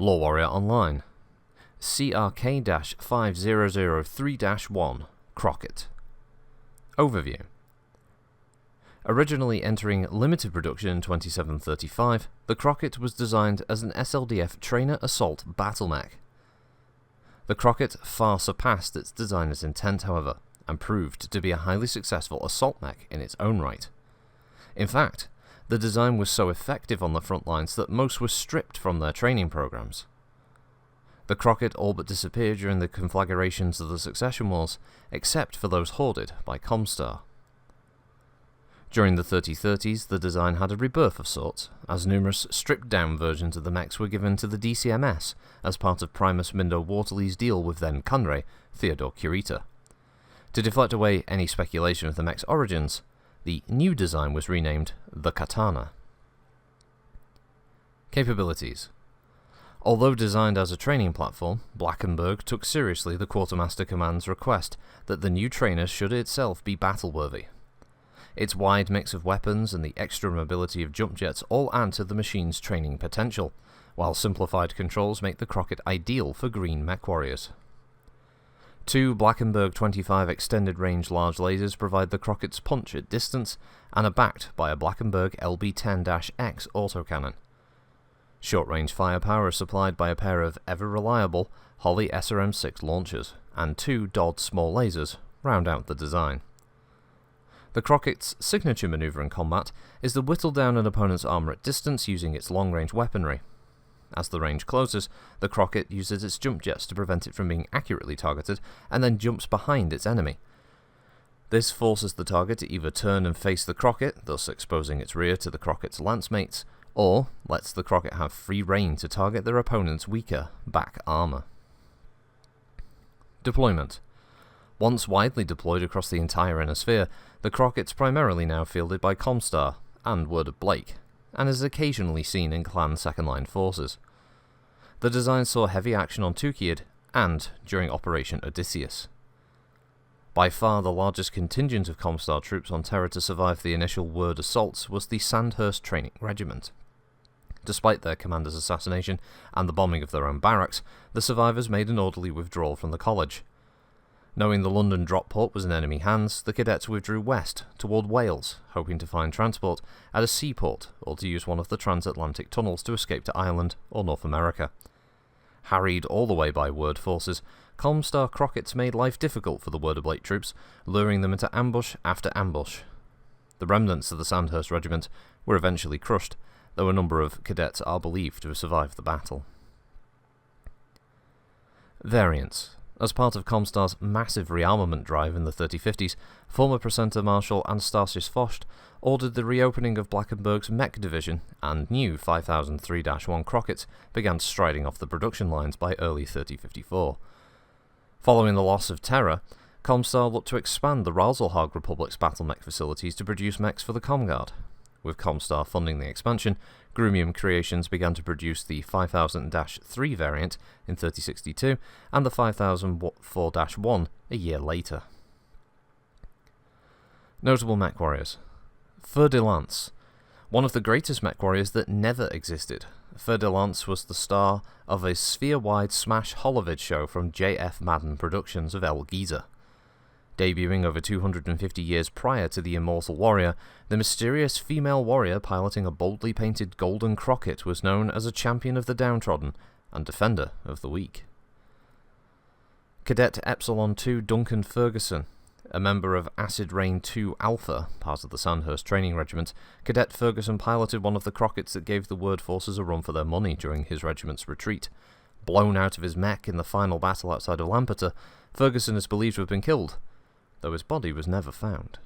LoreWarrior Online, CRK-5003-1, Crockett. Overview. Originally entering limited production in 2735, the Crockett was designed as an SLDF trainer assault battle mech. The Crockett far surpassed its designer's intent, however, and proved to be a highly successful assault mech in its own right. In fact, the design was so effective on the front lines that most were stripped from their training programs. The Crockett all but disappeared during the conflagrations of the Succession Wars, except for those hoarded by Comstar. During the 3030s, the design had a rebirth of sorts, as numerous stripped-down versions of the mechs were given to the DCMS as part of Primus Mindo Waterley's deal with then Cunray, Theodore Curita. To deflect away any speculation of the mech's origins, the new design was renamed the Katana. Capabilities. Although designed as a training platform, Blackenberg took seriously the Quartermaster Command's request that the new trainer should itself be battle-worthy. Its wide mix of weapons and the extra mobility of jump jets all add to the machine's training potential, while simplified controls make the Crockett ideal for green mech warriors. Two Blackenberg 25 extended-range large lasers provide the Crockett's punch at distance, and are backed by a Blackenberg LB-10-X autocannon. Short-range firepower is supplied by a pair of ever-reliable Holley SRM-6 launchers, and two Dodd small lasers round out the design. The Crockett's signature maneuver in combat is to whittle down an opponent's armor at distance using its long-range weaponry. As the range closes, the Crockett uses its jump jets to prevent it from being accurately targeted, and then jumps behind its enemy. This forces the target to either turn and face the Crockett, thus exposing its rear to the Crockett's lancemates, or lets the Crockett have free rein to target their opponent's weaker back armor. Deployment. Once widely deployed across the entire inner sphere, the Crockett's primarily now fielded by Comstar and Word of Blake, and is occasionally seen in clan second-line forces. The design saw heavy action on Tukiad and during Operation Odysseus. By far the largest contingent of Comstar troops on Terra to survive the initial Word assaults was the Sandhurst Training Regiment. Despite their commander's assassination and the bombing of their own barracks, the survivors made an orderly withdrawal from the college. Knowing the London drop port was in enemy hands, the cadets withdrew west, toward Wales, hoping to find transport at a seaport or to use one of the transatlantic tunnels to escape to Ireland or North America. Harried all the way by Word forces, Comstar Crockett's made life difficult for the Word of Blake troops, luring them into ambush after ambush. The remnants of the Sandhurst Regiment were eventually crushed, though a number of cadets are believed to have survived the battle. Variants. As part of Comstar's massive rearmament drive in the 3050s, former Presenter Marshal Anastasius Focht ordered the reopening of Blackenberg's mech division, and new 5003-1 Crockett's began striding off the production lines by early 3054. Following the loss of Terra, Comstar looked to expand the Ralzelhag Republic's battle mech facilities to produce mechs for the Comguard. With Comstar funding the expansion, Grumium Creations began to produce the 5000-3 variant in 3062 and the 5004-1 a year later. Notable mech warriors. Fer de Lance. One of the greatest mech warriors that never existed. Fer de Lance was the star of a sphere-wide Smash Holovid show from J.F. Madden Productions of El Giza. Debuting over 250 years prior to the Immortal Warrior, the mysterious female warrior piloting a boldly painted golden Crockett was known as a champion of the downtrodden and defender of the weak. Cadet Epsilon II Duncan Ferguson. A member of Acid Rain 2 Alpha, part of the Sandhurst Training Regiment, Cadet Ferguson piloted one of the Crocketts that gave the Word forces a run for their money during his regiment's retreat. Blown out of his mech in the final battle outside of Lampeter, Ferguson is believed to have been killed, though his body was never found.